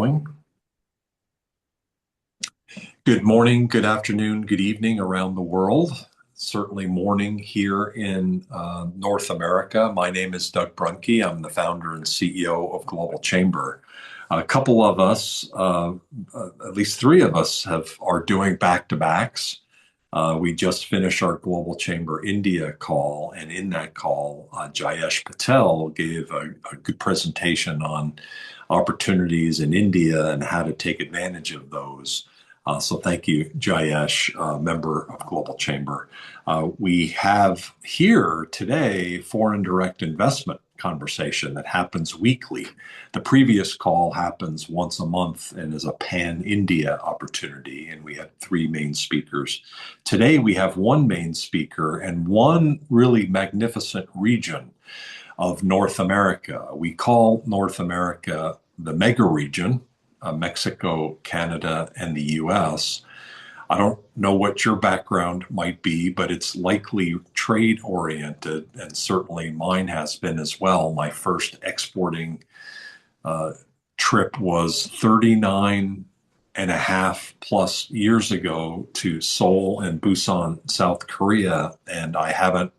going. Good morning, good afternoon, good evening around the world. Certainly morning here in North America. My name is Doug Brunke. I'm the founder and CEO of Global Chamber. A couple of us, at least three of us, are doing back-to-backs. We just finished our Global Chamber India call, and in that call, Jayesh Patel gave a good presentation on opportunities in India and how to take advantage of those. So thank you, Jayesh, member of Global Chamber. We have here today foreign direct investment conversation that happens weekly. The previous call happens once a month and is a pan-India opportunity, and we had three main speakers. Today we have one main speaker and one really magnificent region of North America. We call North America the mega region, Mexico, Canada, and the US. I don't know what your background might be, but it's likely trade oriented, and certainly mine has been as well. My first exporting trip was 39 and a half plus years ago to Seoul and Busan, South Korea, and I haven't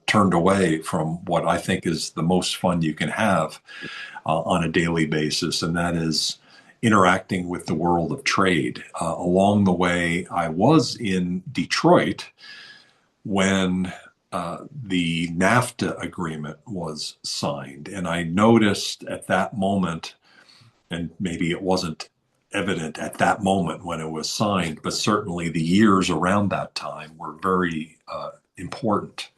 turned away from what I think is the most fun you can have on a daily basis, and that is interacting with the world of trade. Along the way, I was in Detroit when the NAFTA agreement was signed. And I noticed at that moment, and maybe it wasn't evident at that moment when it was signed, but certainly the years around that time were very important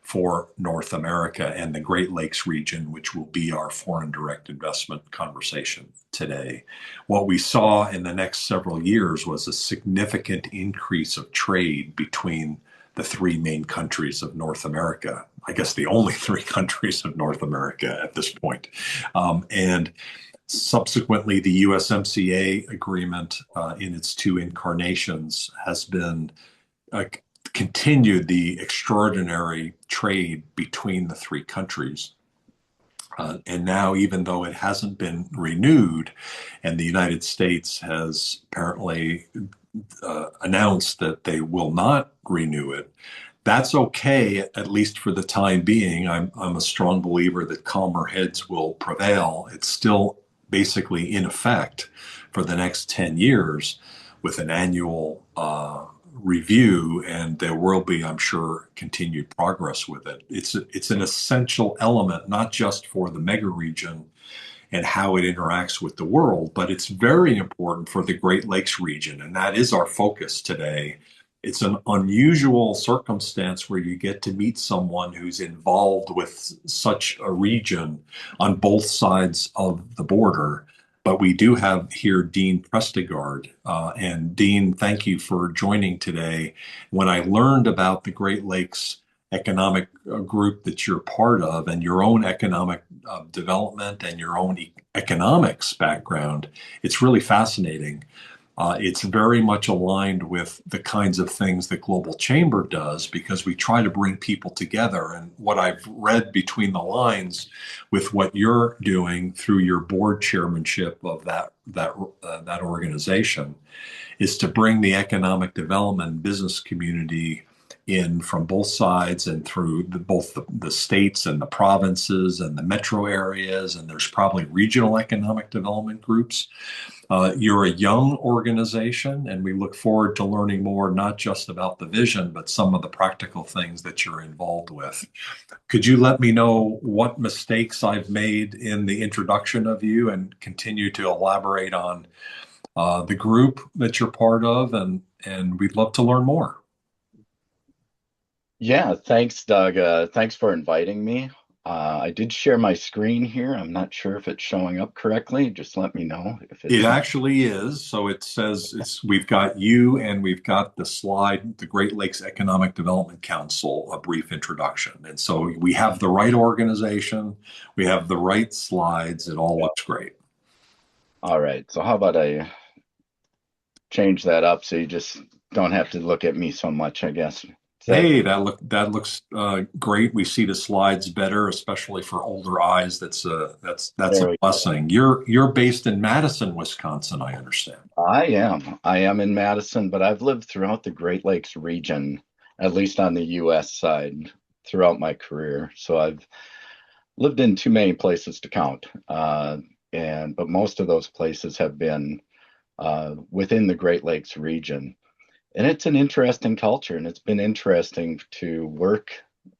for North America and the Great Lakes region, which will be our foreign direct investment conversation today. What we saw in the next several years was a significant increase of trade between the three main countries of North America. I guess the only three countries of North America at this point. And subsequently, the USMCA agreement in its two incarnations has been continued the extraordinary trade between the three countries. And now, even though it hasn't been renewed, and the United States has apparently announced that they will not renew it, that's okay, at least for the time being. I'm a strong believer that calmer heads will prevail. It's still basically in effect for the next 10 years with an annual review, and there will be, I'm sure, continued progress with it. It's an essential element, not just for the mega region and how it interacts with the world, but it's very important for the Great Lakes region, and that is our focus today. It's an unusual circumstance where you get to meet someone who's involved with such a region on both sides of the border. But we do have here Dean Prestigard. And Dean, thank you for joining today. When I learned about the Great Lakes economic group that you're part of and your own economic development and your own economics background, it's really fascinating. It's very much aligned with the kinds of things that Global Chamber does because we try to bring people together. And what I've read between the lines with what you're doing through your board chairmanship of that organization is to bring the economic development and business community in from both sides and through both the states and the provinces and the metro areas. And there's probably regional economic development groups. You're a young organization, and we look forward to learning more, not just about the vision, but some of the practical things that you're involved with. Could you let me know what mistakes I've made in the introduction of you and continue to elaborate on the group that you're part of? And we'd love to learn more. Yeah, thanks, Doug. Thanks for inviting me. I did share my screen here. I'm not sure if it's showing up correctly. Just let me know if It it's not. actually is. So it says we've got you and we've got the slide, the Great Lakes Economic Development Council, a brief introduction. And so we have the right organization, we have the right slides. It all looks great. All right. So how about I change that up so you just don't have to look at me so much, I guess. Hey, that looks great. We see the slides better, especially for older eyes. That's a There we go. blessing. You're based in Madison, Wisconsin, I understand. I am. I am in Madison, but I've lived throughout the Great Lakes region, at least on the US side, throughout my career. So I've lived in too many places to count. But most of those places have been within the Great Lakes region. And it's an interesting culture, and it's been interesting to work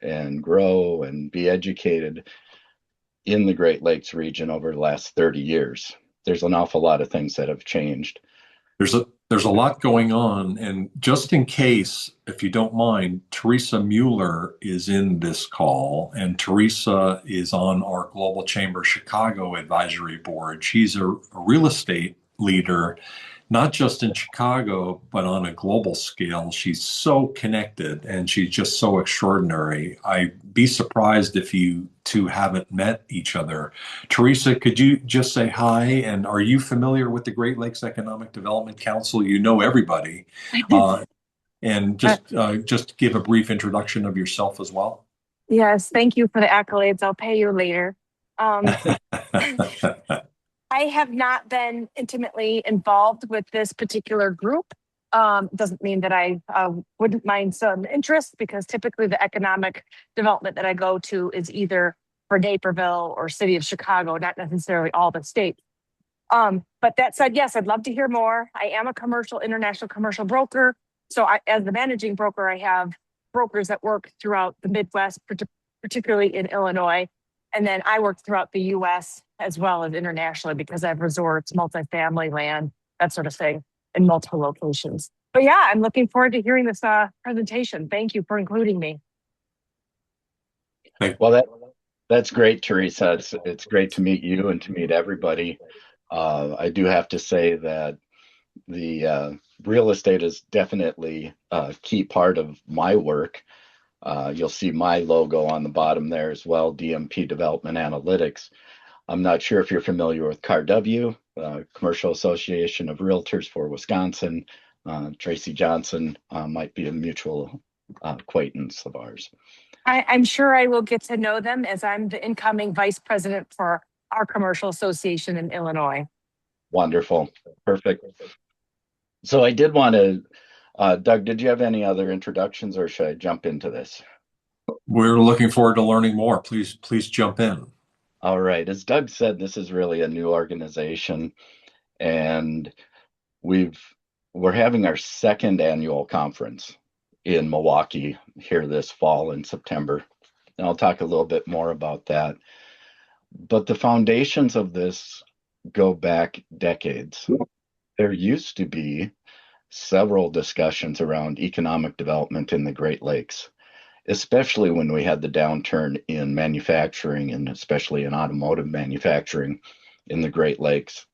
and grow and be educated in the Great Lakes region over the last 30 years. There's an awful lot of things that have changed. There's a lot going on, and just in case, if you don't mind, Teresa Mueller is in this call, and Teresa is on our Global Chamber Chicago Advisory Board. She's a real estate leader, not just in Chicago, but on a global scale. She's so connected and she's just so extraordinary. I'd be surprised if you two haven't met each other. Teresa, could you just say hi? And are you familiar with the Great Lakes Economic Development Council? You know everybody. Uh, and Uh, just give a brief introduction of yourself as well. yes, thank you for the accolades. I'll pay you later. Um, I have not been intimately involved with this particular group. Doesn't mean that I wouldn't mind some interest because typically the economic development that I go to is either for Naperville or City of Chicago, not necessarily all the states. But that said, yes, I'd love to hear more. I am a international commercial broker. So as the managing broker, I have brokers that work throughout the Midwest, particularly in Illinois. And then I work throughout the US as well as internationally because I have resorts, multifamily land, that sort of thing in multiple locations. But yeah, I'm looking forward to hearing this presentation. Thank you for including me. Well, that's great, Teresa. It's great to meet you and to meet everybody. I do have to say that the real estate is definitely a key part of my work. You'll see my logo on the bottom there as well, DMP Development Analytics. I'm not sure if you're familiar with CARW, Commercial Association of Realtors for Wisconsin. Tracy Johnson might be a mutual acquaintance of ours. I'm sure I will get to know them as I'm the incoming vice president for our commercial association in Illinois. Wonderful. Perfect. So I did want to, Doug, did you have any other introductions or should I jump into this? We're looking forward to learning more. Please jump in. All right. As Doug said, this is really a new organization, and we're having our second annual conference in Milwaukee here this fall in September. And I'll talk a little bit more about that. But the foundations of this go back decades. There used to be several discussions around economic development in the Great Lakes, especially when we had the downturn in manufacturing and especially in automotive manufacturing in the Great Lakes.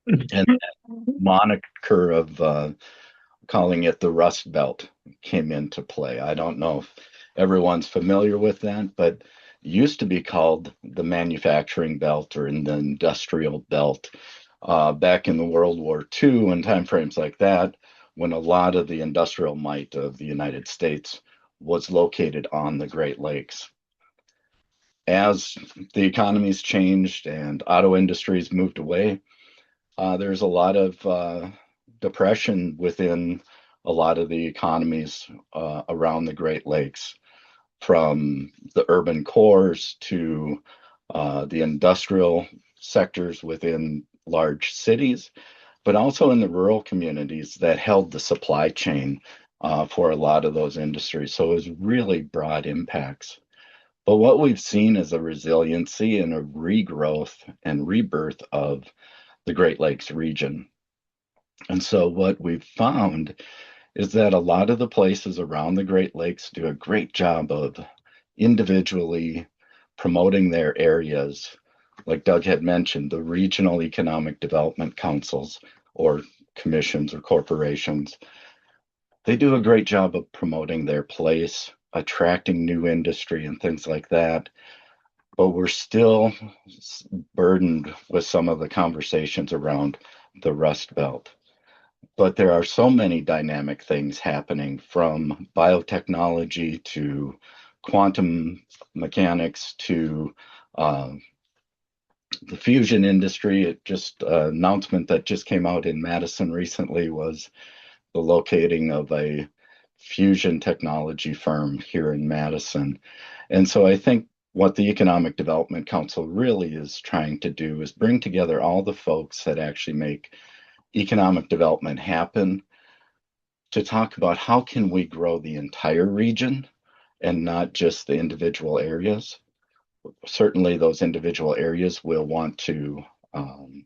And that moniker of calling it the Rust Belt came into play. I don't know if everyone's familiar with that, but it used to be called the manufacturing belt or in the industrial belt back in the World War II and timeframes like that, when a lot of the industrial might of the United States was located on the Great Lakes. As the economies changed and auto industries moved away, there's a lot of depression within a lot of the economies around the Great Lakes, from the urban cores to the industrial sectors within large cities, but also in the rural communities that held the supply chain for a lot of those industries. So it was really broad impacts. But what we've seen is a resiliency and a regrowth and rebirth of the Great Lakes region. And so what we've found is that a lot of the places around the Great Lakes do a great job of individually promoting their areas. Like Doug had mentioned, the regional economic development councils or commissions or corporations, they do a great job of promoting their place, attracting new industry and things like that. But we're still burdened with some of the conversations around the Rust Belt. But there are so many dynamic things happening, from biotechnology to quantum mechanics to uh, the fusion industry. It just announcement that just came out in Madison recently was the locating of a fusion technology firm here in Madison. And so I think what the Economic Development Council really is trying to do is bring together all the folks that actually make economic development happen, to talk about how can we grow the entire region and not just the individual areas. Certainly those individual areas will want to um,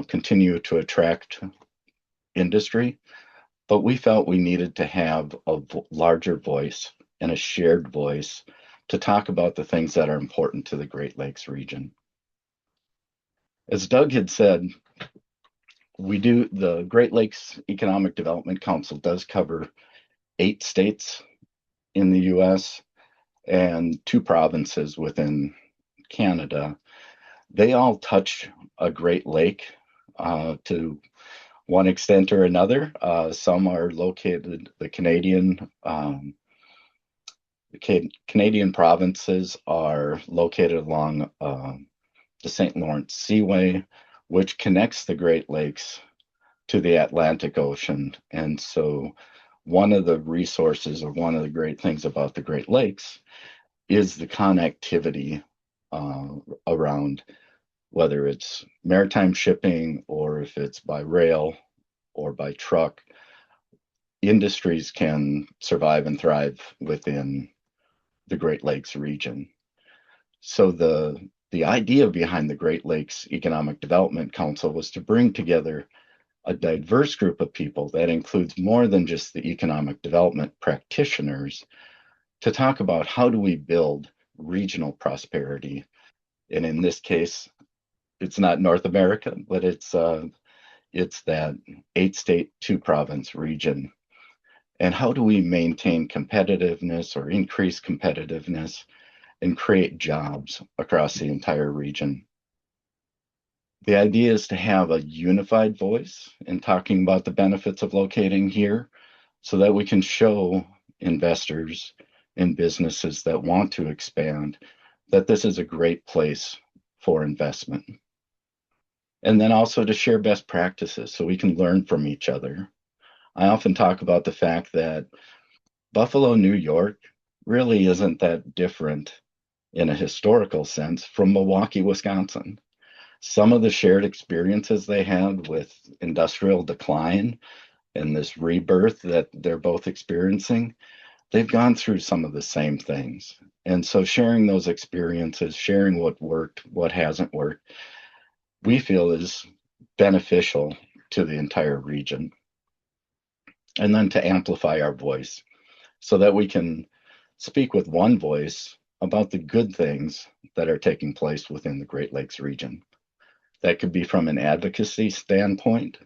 continue to attract industry, but we felt we needed to have a larger voice and a shared voice to talk about the things that are important to the Great Lakes region. As Doug had said, the Great Lakes Economic Development Council does cover 8 states in the US and 2 provinces within Canada. They all touch a Great Lake to one extent or another. Some are located, the Canadian provinces are located along the St. Lawrence Seaway, which connects the Great Lakes to the Atlantic Ocean. And so one of the resources, or one of the great things about the Great Lakes, is the connectivity around, whether it's maritime shipping or if it's by rail or by truck. Industries can survive and thrive within the Great Lakes region. So the idea behind the Great Lakes Economic Development Council was to bring together a diverse group of people that includes more than just the economic development practitioners, to talk about how do we build regional prosperity. And in this case, it's not North America, but it's that 8-state, 2-province region. And how do we maintain competitiveness or increase competitiveness and create jobs across the entire region? The idea is to have a unified voice in talking about the benefits of locating here, so that we can show investors and businesses that want to expand that this is a great place for investment. And then also to share best practices so we can learn from each other. I often talk about the fact that Buffalo, New York really isn't that different in a historical sense from Milwaukee, Wisconsin. Some of the shared experiences they had with industrial decline and this rebirth that they're both experiencing, they've gone through some of the same things. And so sharing those experiences, sharing what worked, what hasn't worked, we feel is beneficial to the entire region. And then to amplify our voice so that we can speak with one voice about the good things that are taking place within the Great Lakes region. That could be from an advocacy standpoint,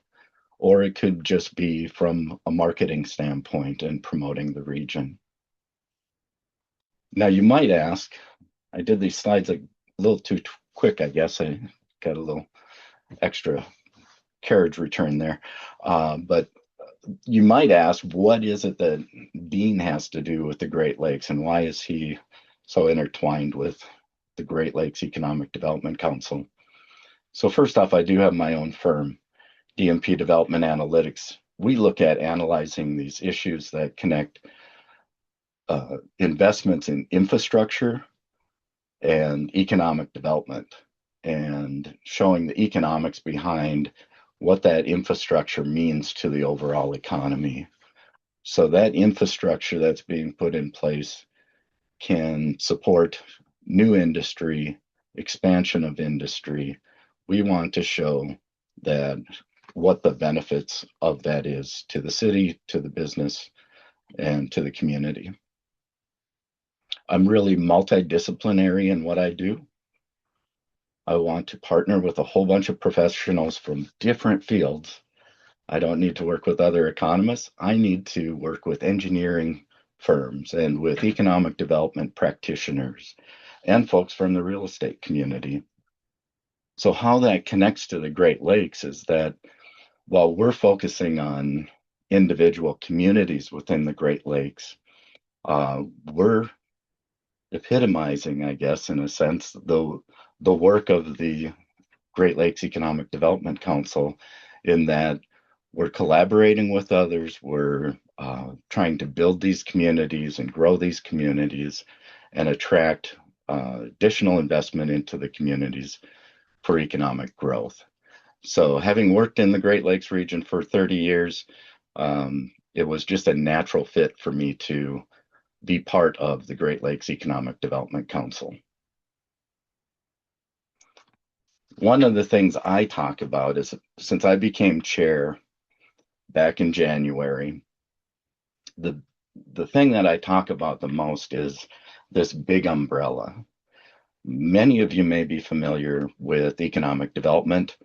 or it could just be from a marketing standpoint and promoting the region. Now, you might ask, I did these slides a little too quick, I guess. I got a little extra carriage return there. But you might ask, what is it that Dean has to do with the Great Lakes, and why is he so intertwined with the Great Lakes Economic Development Council? So first off, I do have my own firm, DMP Development Analytics. We look at analyzing these issues that connect investments in infrastructure and economic development, and showing the economics behind what that infrastructure means to the overall economy. So that infrastructure that's being put in place can support new industry, expansion of industry. We want to show that what the benefits of that is to the city, to the business, and to the community. I'm really multidisciplinary in what I do. I want to partner with a whole bunch of professionals from different fields. I don't need to work with other economists. I need to work with engineering firms and with economic development practitioners and folks from the real estate community. So how that connects to the Great Lakes is that while we're focusing on individual communities within the Great Lakes, we're epitomizing, I guess, in a sense, the work of the Great Lakes Economic Development Council, in that we're collaborating with others, we're trying to build these communities and grow these communities and attract additional investment into the communities for economic growth. So having worked in the Great Lakes region for 30 years, it was just a natural fit for me to be part of the Great Lakes Economic Development Council. One of the things I talk about is, since I became chair back in January, the thing that I talk about the most is this big umbrella. Many of you may be familiar with economic development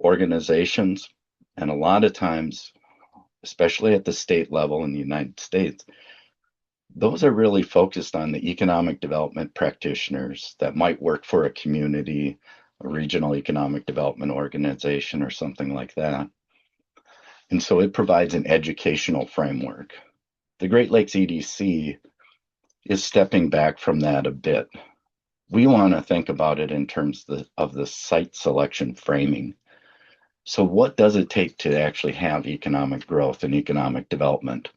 organizations, and a lot of times, especially at the state level in the United States, those are really focused on the economic development practitioners that might work for a community, a regional economic development organization, or something like that. And so it provides an educational framework. The Great Lakes EDC is stepping back from that a bit. We want to think about it in terms of the site selection framing. So what does it take to actually have economic growth and economic development?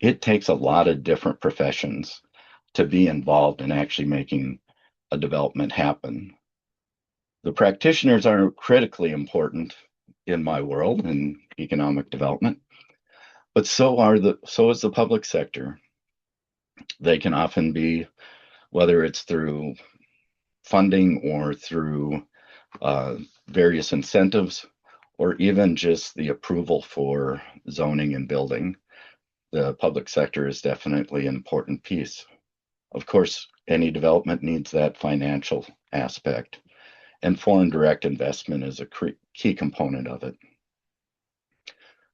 It takes a lot of different professions to be involved in actually making a development happen. The practitioners are critically important in my world in economic development, but so is the public sector. They can often be, whether it's through funding or through various incentives, or even just the approval for zoning and building. The public sector is definitely an important piece. Of course, any development needs that financial aspect, and foreign direct investment is a key component of it.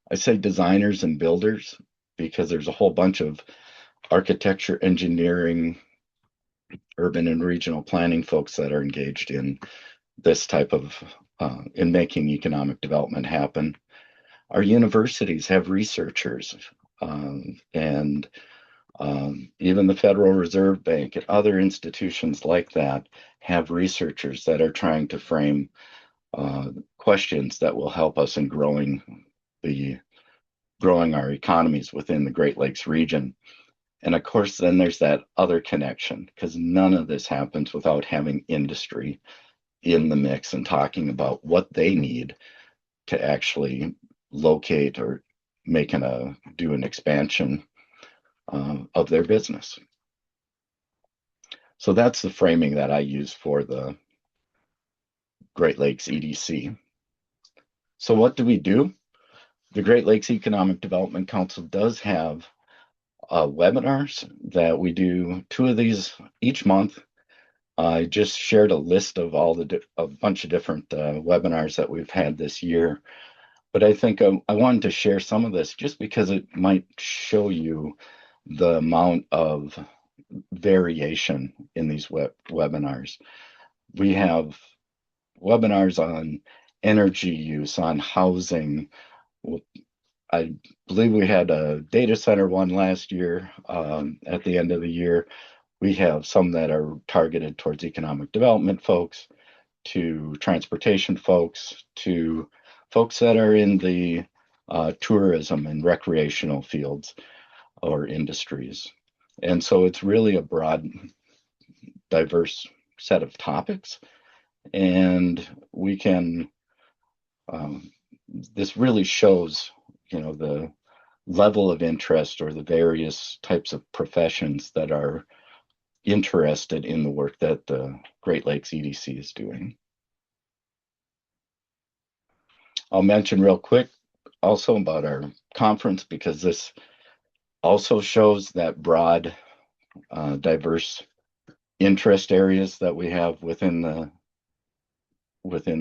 I say designers and builders because there's a whole bunch of architecture, engineering, urban and regional planning folks that are engaged in this type of, in making economic development happen. Our universities have researchers, and even the Federal Reserve Bank and other institutions like that have researchers that are trying to frame questions that will help us in growing our economies within the Great Lakes region. And of course, then there's that other connection, because none of this happens without having industry in the mix and talking about what they need to actually locate or do an expansion of their business. So that's the framing that I use for the Great Lakes EDC. So what do we do? The Great Lakes Economic Development Council does have webinars that we do, 2 of these each month. I just shared a list of a bunch of different webinars that we've had this year. But I think I wanted to share some of this just because it might show you the amount of variation in these webinars. We have webinars on energy use, on housing. I believe we had a data center one last year at the end of the year. We have some that are targeted towards economic development folks, to transportation folks, to folks that are in the tourism and recreational fields or industries. And so it's really a broad, diverse set of topics. And we can, this really shows, the level of interest or the various types of professions that are interested in the work that the Great Lakes EDC is doing. I'll mention real quick also about our conference, because this also shows that broad, diverse interest areas that we have within the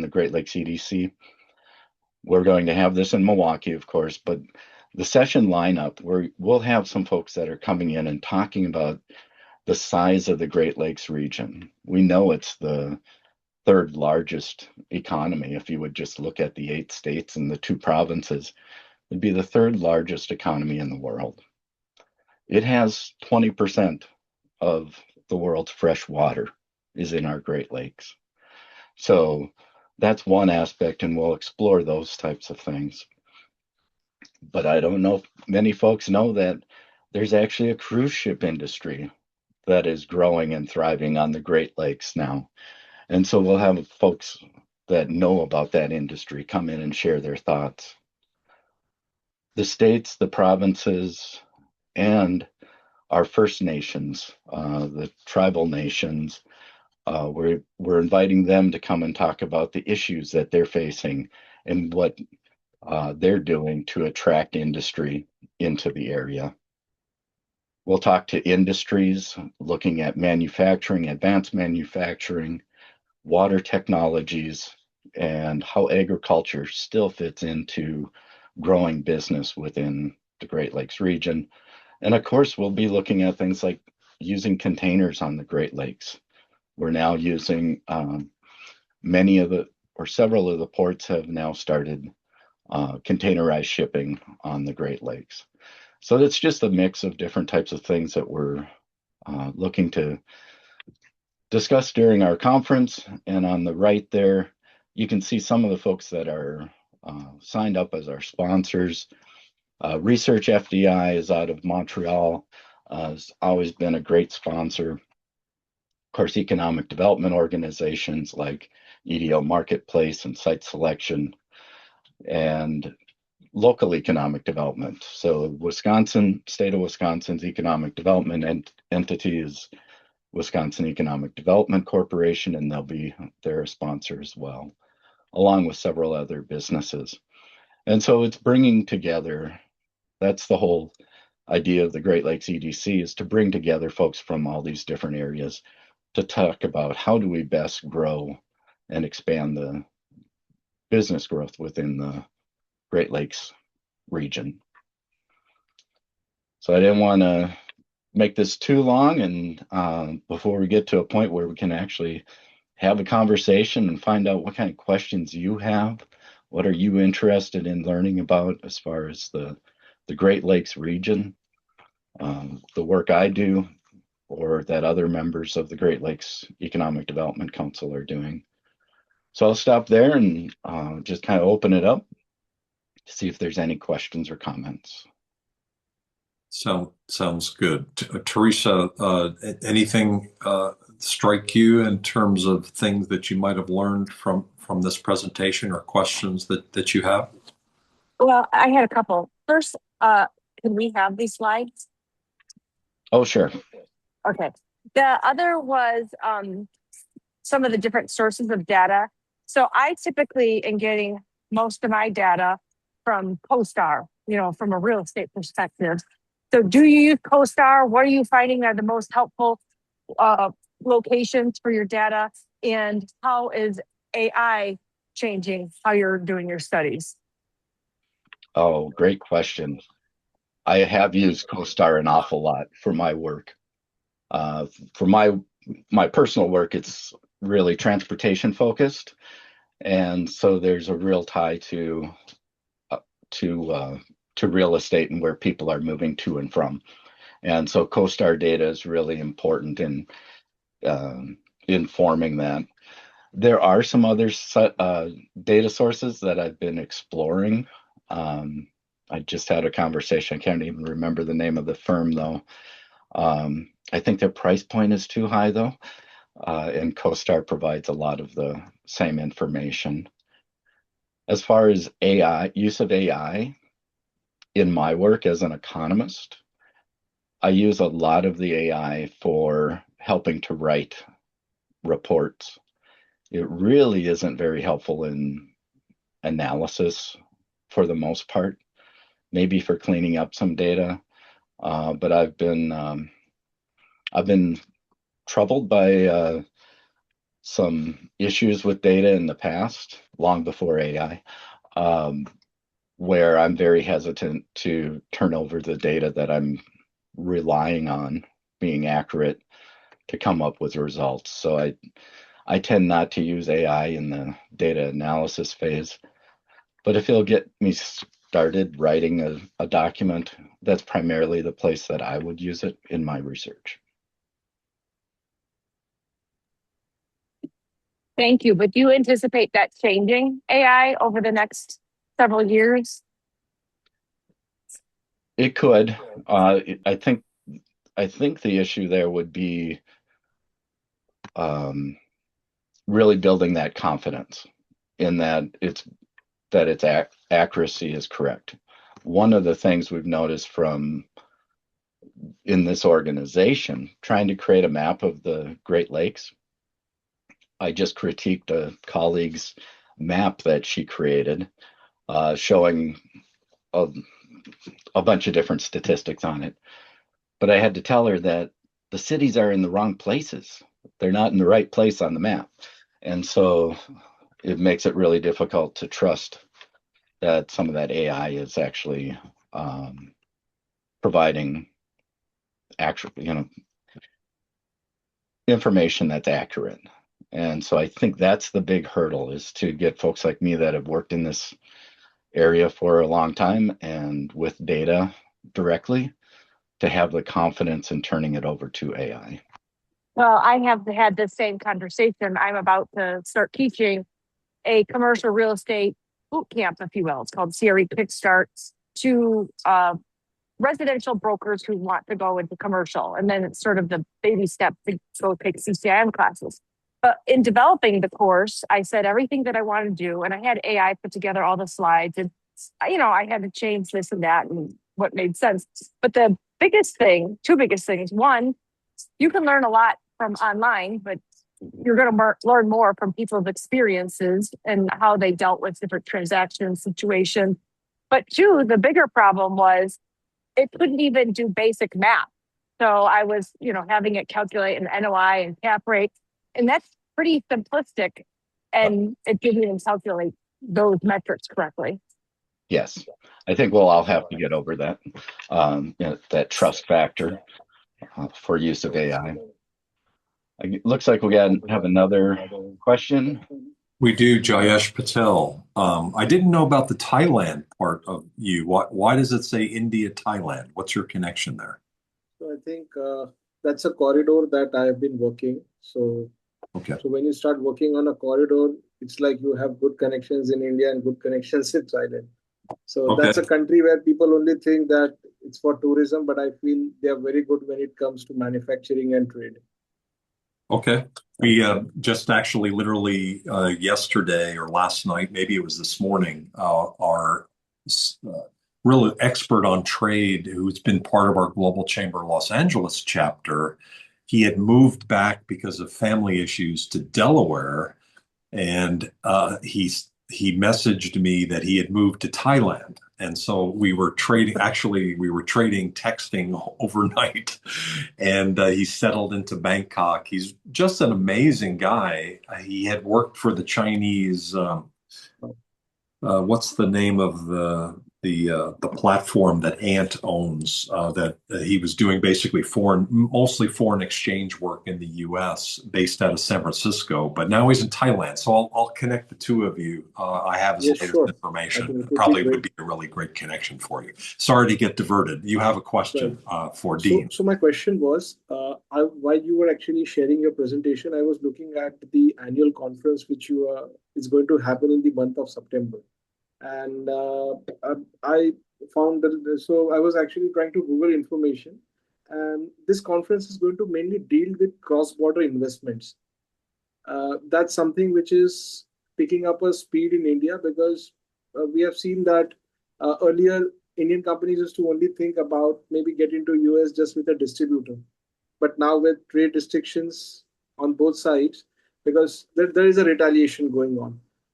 Great Lakes EDC. We're going to have this in Milwaukee, of course, but the session lineup, we'll have some folks that are coming in and talking about the size of the Great Lakes region. We know it's the third largest economy. If you would just look at the 8 states and the 2 provinces, it'd be the third largest economy in the world. It has 20% of the world's fresh water is in our Great Lakes. So that's one aspect, and we'll explore those types of things. But I don't know if many folks know that there's actually a cruise ship industry that is growing and thriving on the Great Lakes now. And so we'll have folks that know about that industry come in and share their thoughts. The states, the provinces, and our First Nations, the tribal nations, we're inviting them to come and talk about the issues that they're facing and what they're doing to attract industry into the area. We'll talk to industries looking at manufacturing, advanced manufacturing, water technologies, and how agriculture still fits into growing business within the Great Lakes region. And of course, we'll be looking at things like using containers on the Great Lakes. We're now using several of the ports have now started containerized shipping on the Great Lakes. So it's just a mix of different types of things that we're looking to discuss during our conference. And on the right there, you can see some of the folks that are signed up as our sponsors. Research FDI is out of Montreal, has always been a great sponsor. Of course, economic development organizations like EDO Marketplace and Site Selection, and local economic development. So Wisconsin, state of Wisconsin's economic development entity is Wisconsin Economic Development Corporation, and they're a sponsor as well, along with several other businesses. And so it's bringing together, that's the whole idea of the Great Lakes EDC, is to bring together folks from all these different areas to talk about how do we best grow and expand the business growth within the Great Lakes region. So I didn't want to make this too long, and before we get to a point where we can actually have a conversation and find out what kind of questions you have, what are you interested in learning about as far as the Great Lakes region, the work I do, or that other members of the Great Lakes Economic Development Council are doing. So I'll stop there and just kind of open it up to see if there's any questions or comments. Sounds good. Teresa, anything strike you in terms of things that you might have learned from this presentation or questions that you have? Well, I had a couple. First, can we have these slides? Oh, sure. Okay. The other was some of the different sources of data. So I typically am getting most of my data from CoStar, from a real estate perspective. So do you use CoStar? What are you finding are the most helpful locations for your data? And how is AI changing how you're doing your studies? Oh, great question. I have used CoStar an awful lot for my work. For my personal work, it's really transportation focused, and so there's a real tie to real estate and where people are moving to and from. And so CoStar data is really important in informing that. There are some other data sources that I've been exploring. I just had a conversation. I can't even remember the name of the firm though. I think their price point is too high though. And CoStar provides a lot of the same information. As far as use of AI in my work as an economist, I use a lot of the AI for helping to write reports. It really isn't very helpful in analysis for the most part, maybe for cleaning up some data. But I've been troubled by some issues with data in the past, long before AI, where I'm very hesitant to turn over the data that I'm relying on being accurate to come up with results. So I tend not to use AI in the data analysis phase, but if it'll get me started writing a document, that's primarily the place that I would use it in my research. Thank you. But do you anticipate that changing AI over the next several years? It could. I think the issue there would be really building that confidence in that its accuracy is correct. One of the things we've noticed from in this organization, trying to create a map of the Great Lakes, I just critiqued a colleague's map that she created, showing a bunch of different statistics on it. But I had to tell her that the cities are in the wrong places. They're not in the right place on the map. And so it makes it really difficult to trust that some of that AI is actually providing actual, information that's accurate. And so I think that's the big hurdle, is to get folks like me that have worked in this area for a long time and with data directly to have the confidence in turning it over to AI. Well, I have had the same conversation. I'm about to start teaching a commercial real estate boot camp, if you will. It's called CRE Kickstarts, to residential brokers who want to go into commercial. And then it's sort of the baby step to go take CCIM classes. But in developing the course, I said everything that I wanted to do, and I had AI put together all the slides, and I had to change this and that and what made sense. But the biggest thing, two biggest things: one, you can learn a lot from online, but you're going to learn more from people's experiences and how they dealt with different transaction situations. But two, the bigger problem was it couldn't even do basic math. So I was, having it calculate an NOI and cap rate, and that's pretty simplistic, and it didn't even calculate those metrics correctly. Yes, I think we'll all have to get over that, that trust factor for use of AI. It looks like we have another question. We do, Jayesh Patel. I didn't know about the Thailand part of you. Why does it say India, Thailand? What's your connection there? So I think that's a corridor that I have been working. So when you start working on a corridor, it's like you have good connections in India and good connections in Thailand. So that's a country where people only think that it's for tourism, but I feel they are very good when it comes to manufacturing and trade. Okay. We just actually literally yesterday or last night, maybe it was this morning, our real expert on trade, who's been part of our Global Chamber Los Angeles chapter, he had moved back because of family issues to Delaware, and he messaged me that he had moved to Thailand. And so we were trading texting overnight, and he settled into Bangkok. He's just an amazing guy. He had worked for the Chinese, what's the name of the platform that Ant owns, that he was doing basically mostly foreign exchange work in the U.S. based out of San Francisco, but now he's in Thailand. So I'll connect the two of you. I have his latest information. Probably would be a really great connection for you. Sorry to get diverted. You have a question for Dean. So my question was, while you were actually sharing your presentation, I was looking at the annual conference which is going to happen in the month of September. And I found that, so I was actually trying to Google information, and this conference is going to mainly deal with cross-border investments. That's something which is picking up a speed in India, because we have seen that earlier Indian companies used to only think about maybe get into US just with a distributor. But now with trade restrictions on both sides, because there is a retaliation going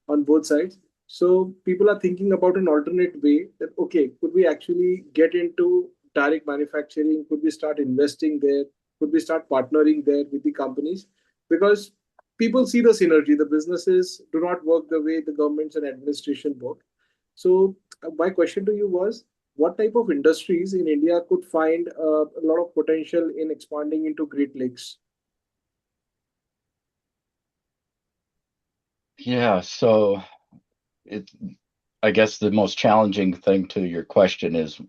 on both sides. So people are thinking about an alternate way that, okay, could we actually get into direct manufacturing? Could we start investing there? Could we start partnering there with the companies? Because people see the synergy. The businesses do not work the way the governments and administration work. So my question to you was, what type of industries in India could find a lot of potential in expanding into Great Lakes? Yeah, so it, I guess the most challenging thing to your question is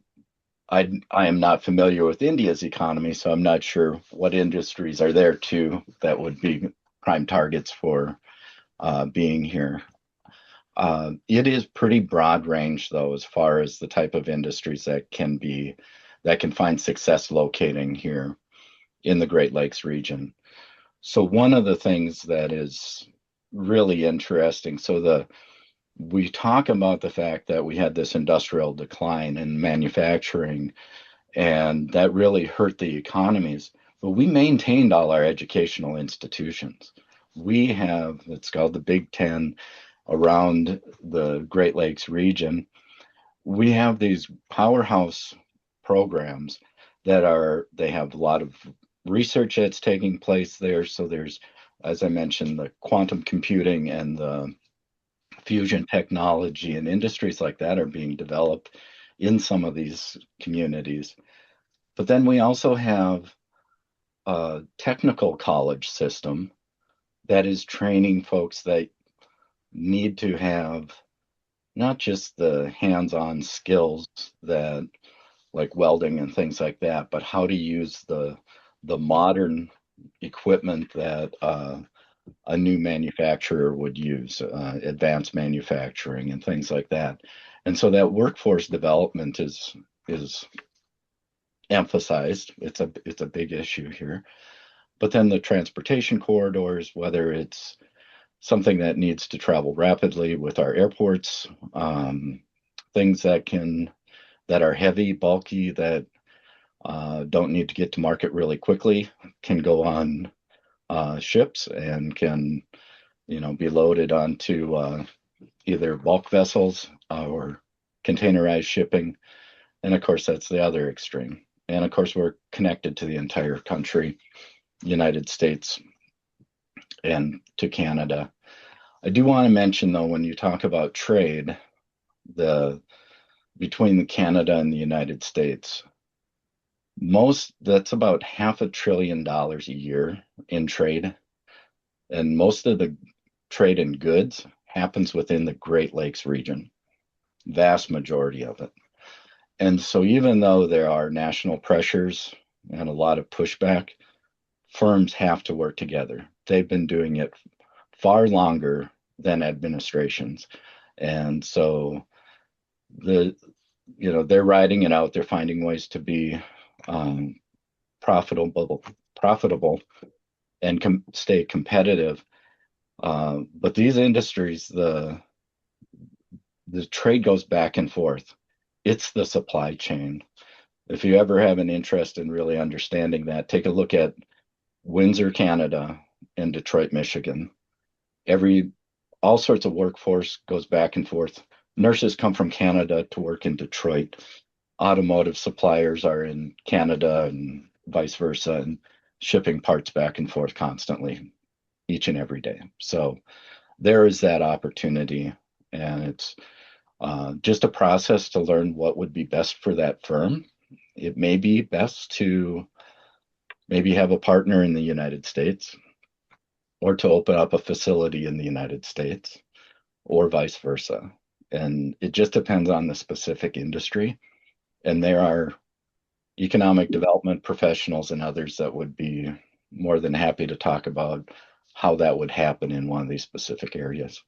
I am not familiar with India's economy, so I'm not sure what industries are there too that would be prime targets for being here. It is pretty broad range though, as far as the type of industries that can find success locating here in the Great Lakes region. So one of the things that is really interesting, we talk about the fact that we had this industrial decline in manufacturing, and that really hurt the economies. But we maintained all our educational institutions. We have, it's called the Big Ten around the Great Lakes region. We have these powerhouse programs they have a lot of research that's taking place there. So there's, as I mentioned, the quantum computing and the fusion technology and industries like that are being developed in some of these communities. But then we also have a technical college system that is training folks that need to have not just the hands-on skills that like welding and things like that, but how to use the modern equipment that a new manufacturer would use, advanced manufacturing and things like that. And so that workforce development is emphasized. It's a big issue here. But then the transportation corridors, whether it's something that needs to travel rapidly with our airports, things that are heavy, bulky, that don't need to get to market really quickly, can go on ships and can be loaded onto either bulk vessels or containerized shipping. And of course, that's the other extreme. And of course, we're connected to the entire country, United States, and to Canada. I do want to mention, though, when you talk about trade, the between Canada and the United States, that's about $500 billion a year in trade, and most of the trade in goods happens within the Great Lakes region, vast majority of it. And so even though there are national pressures and a lot of pushback, firms have to work together. They've been doing it far longer than administrations. And so they're riding it out. They're finding ways to be um, profitable and stay competitive. But these industries, the trade goes back and forth. It's the supply chain. If you ever have an interest in really understanding that, take a look at Windsor, Canada, and Detroit, Michigan. All sorts of workforce goes back and forth. Nurses come from Canada to work in Detroit. Automotive suppliers are in Canada and vice versa, and shipping parts back and forth constantly, each and every day. So there is that opportunity, and it's just a process to learn what would be best for that firm. It may be best to maybe have a partner in the United States, or to open up a facility in the United States, or vice versa. And it just depends on the specific industry. And there are economic development professionals and others that would be more than happy to talk about how that would happen in one of these specific areas.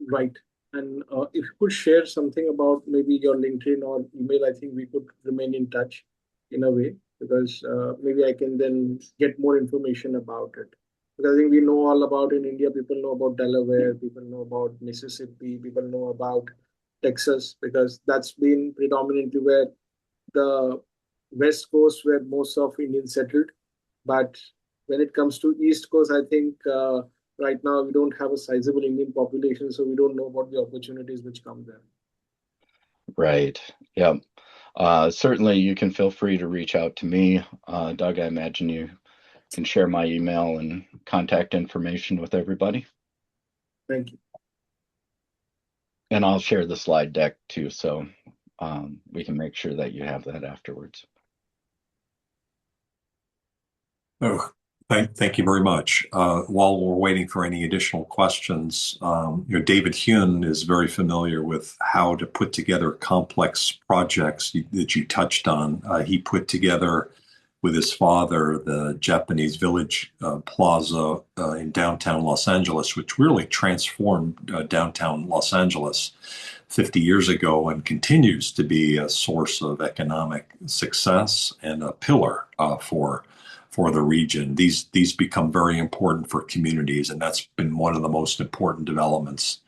Right. And if you could share something about maybe your LinkedIn or email, I think we could remain in touch in a way, because maybe I can then get more information about it. Because I think we know all about in India, people know about Delaware, people know about Mississippi, people know about Texas, because that's been predominantly where the West Coast where most of Indians settled. But when it comes to East Coast, I think right now we don't have a sizable Indian population, so we don't know about the opportunities which come there. Right. Yeah. Certainly, you can feel free to reach out to me. Doug, I imagine you can share my email and contact information with everybody. Thank you. And I'll share the slide deck too, so we can make sure that you have that afterwards. Oh, Thank you very much. While we're waiting for any additional questions, David Hune is very familiar with how to put together complex projects that you touched on. He put together with his father the Japanese Village Plaza in downtown Los Angeles, which really transformed downtown Los Angeles 50 years ago and continues to be a source of economic success and a pillar for the region. These become very important for communities, and that's been one of the most important developments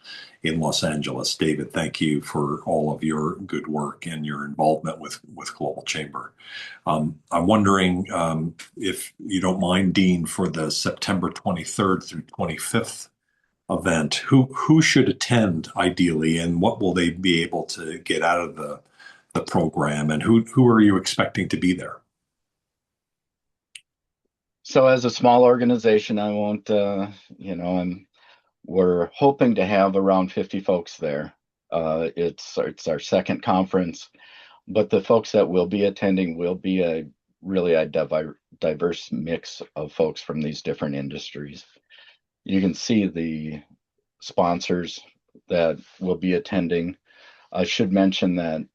in Los Angeles. David, thank you for all of your good work and your involvement with Global Chamber. I'm wondering if you don't mind, Dean, for the September 23rd through 25th event, who should attend ideally, and what will they be able to get out of the program, and who are you expecting to be there? So as a small organization, I won't, we're hoping to have around 50 folks there. It's our second conference, but the folks that will be attending will be a diverse mix of folks from these different industries. You can see the sponsors that will be attending. I should mention that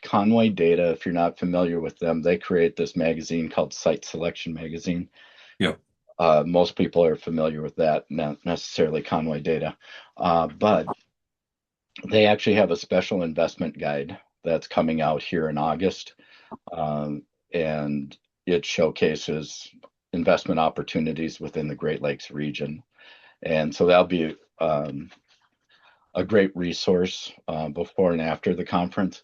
Conway Data, if you're not familiar with them, they create this magazine called Site Selection Magazine. Yeah. Most people are familiar with that, not necessarily Conway Data, but they actually have a special investment guide that's coming out here in August, and it showcases investment opportunities within the Great Lakes region. And so that'll be a great resource before and after the conference.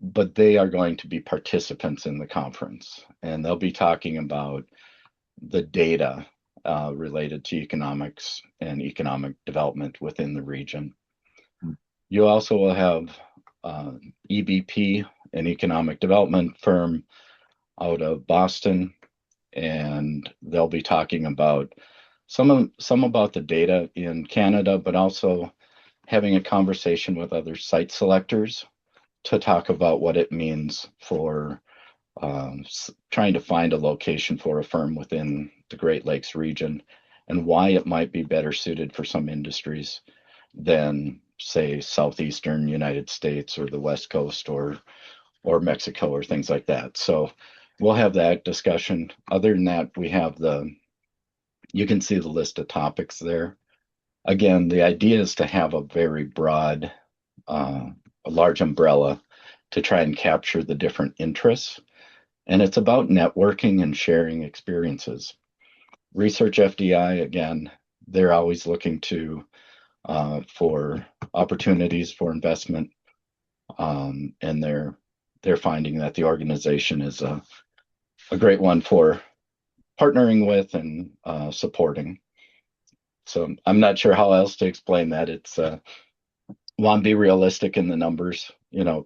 But they are going to be participants in the conference, and they'll be talking about the data related to economics and economic development within the region. You also will have EBP, an economic development firm out of Boston, and they'll be talking about some about the data in Canada, but also having a conversation with other site selectors to talk about what it means for trying to find a location for a firm within the Great Lakes region, and why it might be better suited for some industries than, say, southeastern United States or the West Coast or Mexico or things like that. So we'll have that discussion. Other than that, we have you can see the list of topics there. Again, the idea is to have a very broad, a large umbrella to try and capture the different interests. And it's about networking and sharing experiences. Research FDI, again, they're always looking to for opportunities for investment, and they're finding that the organization is a great one for partnering with and supporting. So I'm not sure how else to explain that. It's want to be realistic in the numbers,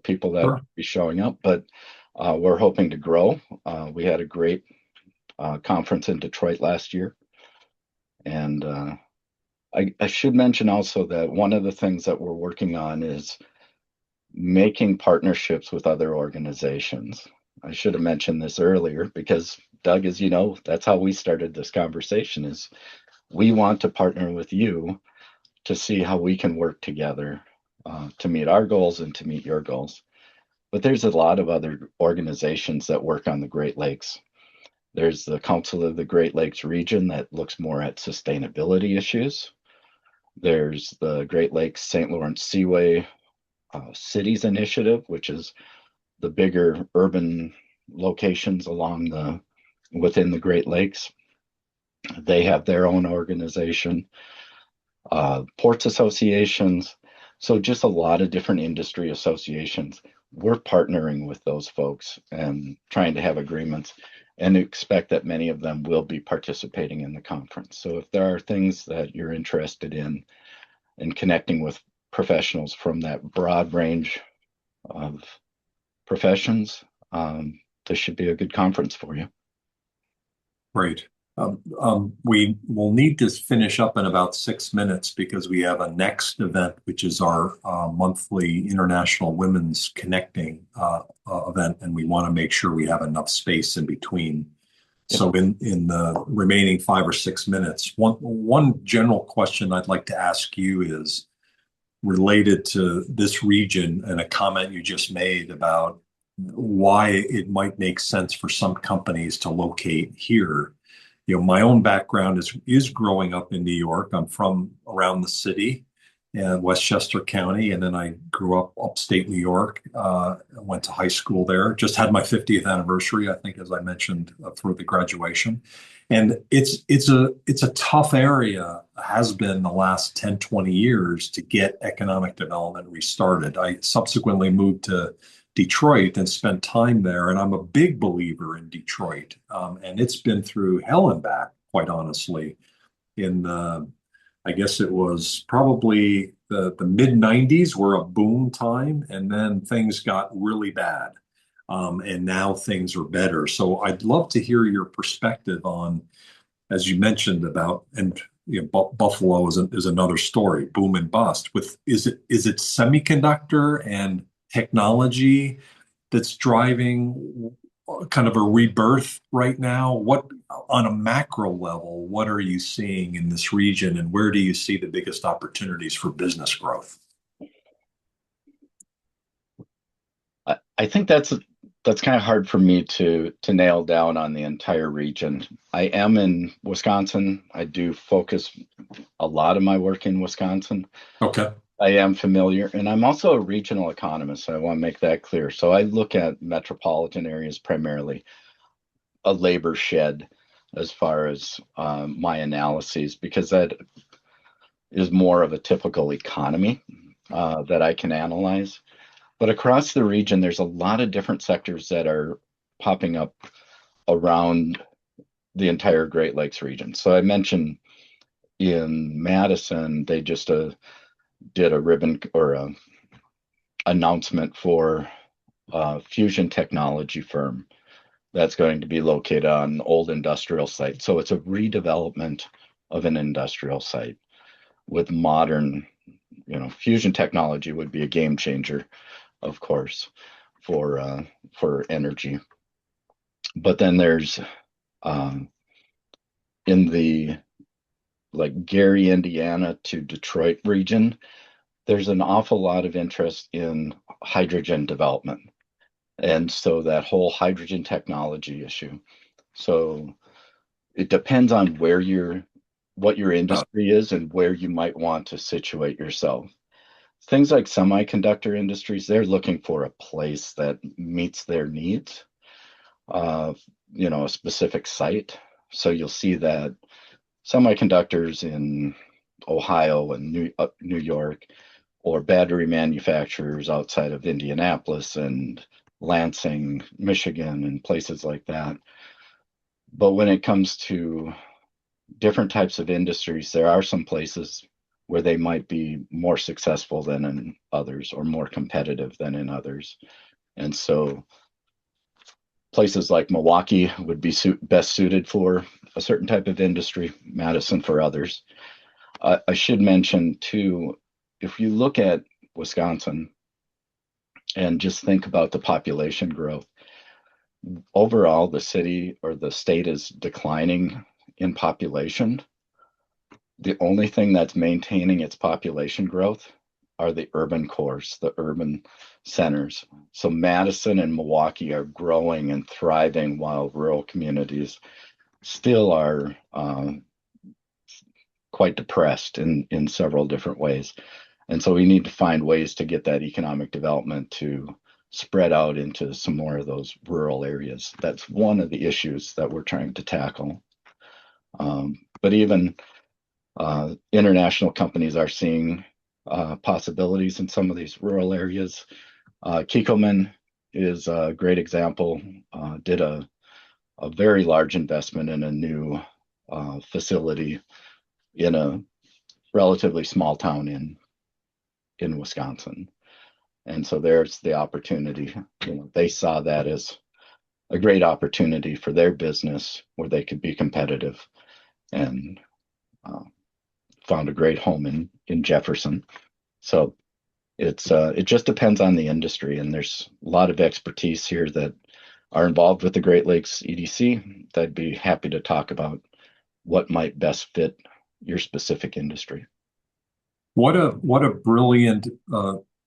people that will be showing up, but we're hoping to grow. We had a great conference in Detroit last year. And I should mention also that one of the things that we're working on is making partnerships with other organizations. I should have mentioned this earlier because, Doug, as you know, that's how we started this conversation, is we want to partner with you to see how we can work together to meet our goals and to meet your goals. But there's a lot of other organizations that work on the Great Lakes. There's the Council of the Great Lakes region that looks more at sustainability issues. There's the Great Lakes St. Lawrence Seaway Cities Initiative, which is the bigger urban locations within the Great Lakes. They have their own organization, ports associations. So just a lot of different industry associations. We're partnering with those folks and trying to have agreements, and expect that many of them will be participating in the conference. So if there are things that you're interested in connecting with professionals from that broad range of professions, this should be a good conference for you. Great. We will need to finish up in about 6 minutes because we have a next event, which is our monthly International Women's Connecting event, and we want to make sure we have enough space in between So in the remaining 5 or 6 minutes, one general question I'd like to ask you is related to this region and a comment you just made about why it might make sense for some companies to locate here. My own background is growing up in New York. I'm from around the city in Westchester County, and then I grew up upstate New York. Went to high school there. Just had my 50th anniversary, I think, as I mentioned, for the graduation. And it's a tough area, has been the last 10, 20 years to get economic development restarted. I subsequently moved to Detroit and spent time there, and I'm a big believer in Detroit. And it's been through hell and back, quite honestly. In I guess it was probably the mid 90s were a boom time, and then things got really bad. And now things are better. So I'd love to hear your perspective on, as you mentioned about, and Buffalo is another story, boom and bust. Is it semiconductor and technology that's driving kind of a rebirth right now? What, on a macro level, what are you seeing in this region, and where do you see the biggest opportunities for business growth? I think that's kind of hard for me to nail down on the entire region. I am in Wisconsin. I do focus a lot of my work in Wisconsin. Okay. I am familiar, and I'm also a regional economist, so I want to make that clear. So I look at metropolitan areas primarily, a labor shed as far as my analyses, because that is more of a typical economy that I can analyze. But across the region, there's a lot of different sectors that are popping up around the entire Great Lakes region. So I mentioned in Madison, they just did a ribbon or a announcement for a fusion technology firm that's going to be located on an old industrial site. So it's a redevelopment of an industrial site with modern, fusion technology would be a game changer, of course, for energy. But then there's in the like Gary, Indiana to Detroit region, there's an awful lot of interest in hydrogen development. And so that whole hydrogen technology issue. So it depends on what your industry is and where you might want to situate yourself. Things like semiconductor industries, they're looking for a place that meets their needs, a specific site. So you'll see that semiconductors in Ohio and New York, or battery manufacturers outside of Indianapolis and Lansing, Michigan, and places like that. But when it comes to different types of industries, there are some places where they might be more successful than in others, or more competitive than in others. And so places like Milwaukee would be best suited for a certain type of industry, Madison for others. I should mention too, if you look at Wisconsin and just think about the population growth, overall the city or the state is declining in population. The only thing that's maintaining its population growth are the urban cores, the urban centers. So Madison and Milwaukee are growing and thriving, while rural communities still are quite depressed in several different ways. And so we need to find ways to get that economic development to spread out into some more of those rural areas. That's one of the issues that we're trying to tackle. But even international companies are seeing possibilities in some of these rural areas. Kikkoman is a great example, did a very large investment in a new facility in a relatively small town in Wisconsin. And so there's the opportunity. They saw that as a great opportunity for their business where they could be competitive, and found a great home in Jefferson. So it just depends on the industry, and there's a lot of expertise here that are involved with the Great Lakes EDC, I'd be happy to talk about what might best fit your specific industry. What a brilliant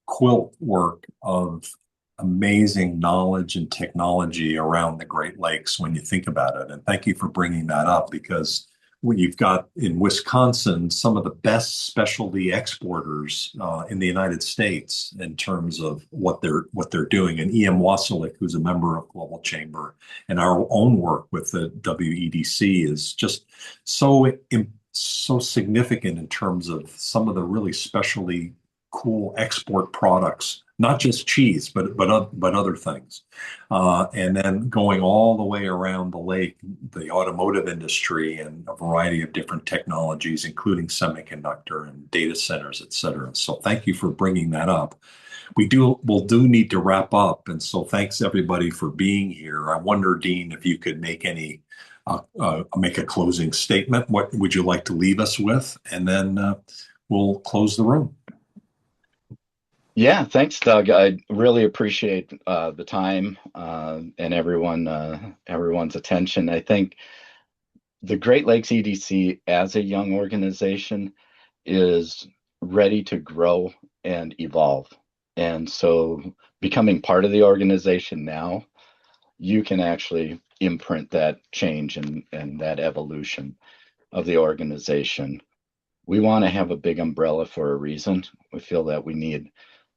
quilt work of amazing knowledge and technology around the Great Lakes when you think about it. And thank you for bringing that up, because you've got in Wisconsin some of the best specialty exporters in the United States in terms of what they're doing. And E.M. Wasilek, who's a member of Global Chamber, and our own work with the WEDC is just so significant in terms of some of the really specialty cool export products, not just cheese, but other things. And then going all the way around the lake, the automotive industry and a variety of different technologies, including semiconductor and data centers, et cetera. So thank you for bringing that up. We'll need to wrap up. And so thanks everybody for being here. I wonder, Dean, if you could make make a closing statement. What would you like to leave us with? And then we'll close the room. Yeah, thanks, Doug. I really appreciate the time and everyone's attention. I think the Great Lakes EDC as a young organization is ready to grow and evolve. And so becoming part of the organization now, you can actually imprint that change and that evolution of the organization. We want to have a big umbrella for a reason. We feel that we need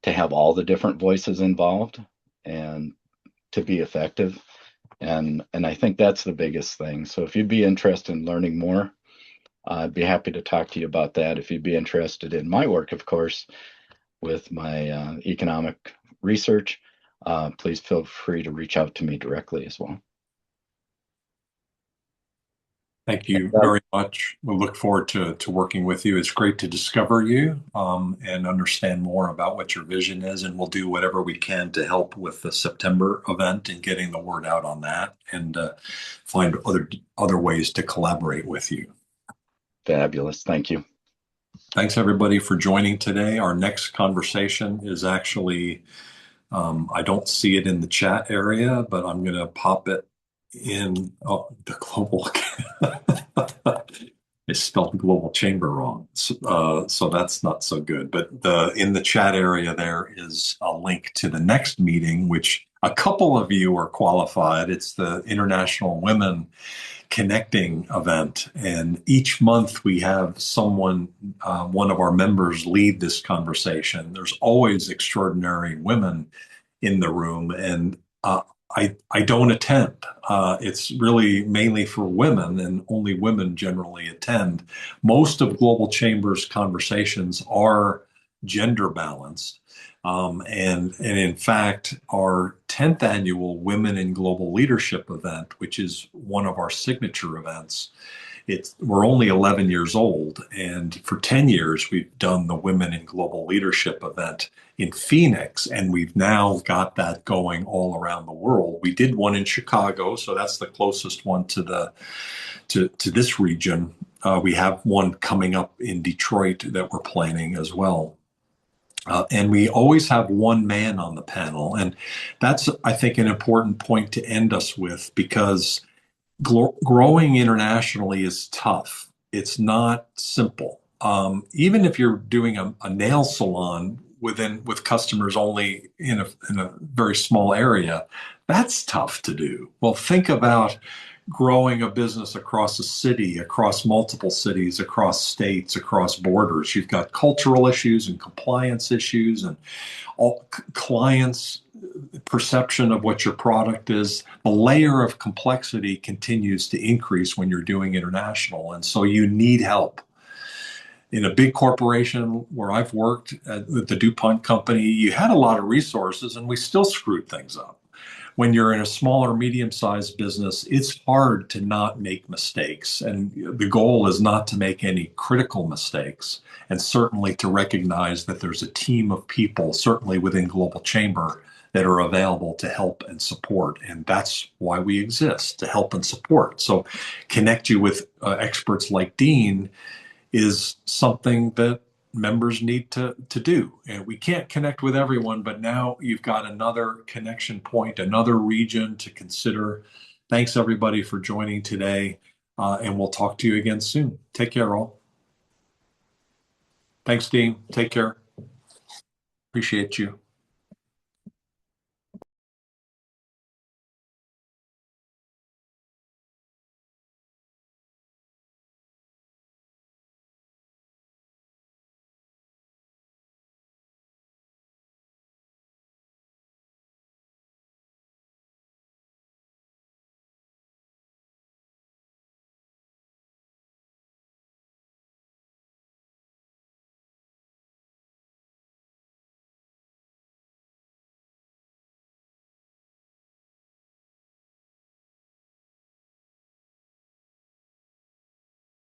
to have all the different voices involved and to be effective. And I think that's the biggest thing. So if you'd be interested in learning more, I'd be happy to talk to you about that. If you'd be interested in my work, of course, with my economic research, please feel free to reach out to me directly as well. Thank you very much. We'll look forward to working with you. It's great to discover you and understand more about what your vision is, and we'll do whatever we can to help with the September event and getting the word out on that, and find other ways to collaborate with you. Fabulous. Thank you. Thanks everybody for joining today. Our next conversation is actually, I don't see it in the chat area, but I'm going to pop it in the global. I spelled Global Chamber wrong, so that's not so good. But in the chat area there is a link to the next meeting, which a couple of you are qualified. It's the International Women Connecting event, and each month we have someone, one of our members, lead this conversation. There's always extraordinary women in the room, and I don't attend. It's really mainly for women, and only women generally attend. Most of Global Chamber's conversations are gender balanced. And in fact, our 10th annual Women in Global Leadership event, which is one of our signature events, we're only 11 years old, and for 10 years we've done the Women in Global Leadership event in Phoenix, and we've now got that going all around the world. We did one in Chicago, so that's the closest one to this region. We have one coming up in Detroit that we're planning as well. And we always have one man on the panel, and that's, I think, an important point to end us with, because growing internationally is tough. It's not simple. Even if you're doing a nail salon with customers only in a very small area, that's tough to do. Well, think about growing a business across a city, across multiple cities, across states, across borders. You've got cultural issues and compliance issues, and all clients' perception of what your product is. The layer of complexity continues to increase when you're doing international, and so you need help. In a big corporation where I've worked at the DuPont company, you had a lot of resources and we still screwed things up. When you're in a smaller, medium-sized business, it's hard to not make mistakes. And the goal is not to make any critical mistakes, and certainly to recognize that there's a team of people, certainly within Global Chamber, that are available to help and support. And that's why we exist, to help and support. So connect you with experts like Dean is something that members need to do. And we can't connect with everyone, but now you've got another connection point, another region to consider. Thanks everybody for joining today. And we'll talk to you again soon. Take care, all. Thanks, Dean. Take care. Appreciate you.